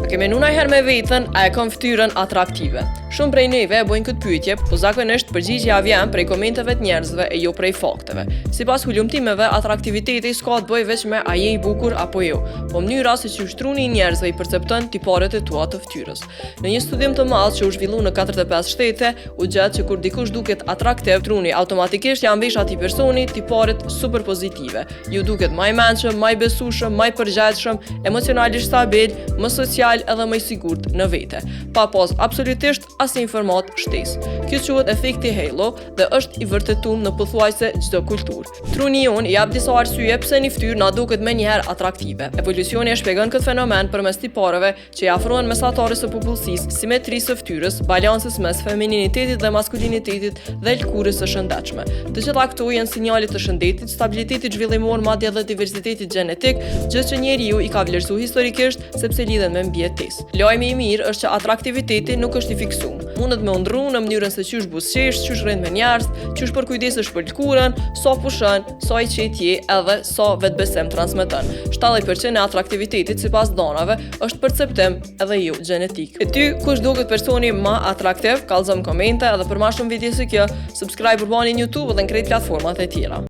A ke menuar herë me veten, a e kam fytyrën atraktive? Shumë prej neve e bojnë këtë pyetje, po zakonisht përgjigjja vjen prej komenteve të njerëzve e jo prej fakteve. Sipas hulumtimeve, atraktiviteti s'ka të bëjë vetëm me a je i bukur apo jo, po mënyra se si truni i njerëzve i percepton tiparet e tua të fytyrës. Në një studim të madh që u zhvillu në 45 shtete, u gjet që kur dikush duket atraktiv, truni automatikisht janë vesh atij personi tiparet super pozitive. Ju duket më i mençëm, më i besueshëm, më i përgjithshëm, emocionalisht stabil, më social edhe më i sigurt në vete, pa pas absolutisht asnjë informat shtesë. Kjo quhet efekti halo dhe është i vërtetuar në pothuajse çdo kulturë. Truni jon i jap disa arsye pse një fytyrë na duket menjëherë atraktive. Evolucioni e shpjegon këtë fenomen përmes tipareve që i afrohen mesatarës së popullsisë, simetrisë së fytyrës, balancës mes femininitetit dhe maskulinitetit dhe lkurës së shëndetshme. Të gjitha këto janë sinjale të shëndetit, stabilitetit zhvillimor, madje edhe diversitetit gjenetik, gjë që njeriu i ka vlerësuar historikisht sepse lidhet me mbijetesë. Lajmi i mirë është që atraktiviteti nuk është i fiksuar. Mundet me ndrru në mënyrën se qysh buzëqesh, qysh rrin me njerëz, qysh përkujdesesh për lkurën, sa pushon, sa i qetë je edhe sa vetbesim transmeton. 70% e atraktivitetit sipas danave është perceptim edhe jo gjenetik. E ty kush duket personi më atraktiv? Kallëzom komente edhe për më shumë video si kjo, subscribe urbani në YouTube dhe në krejt platformat e tjera.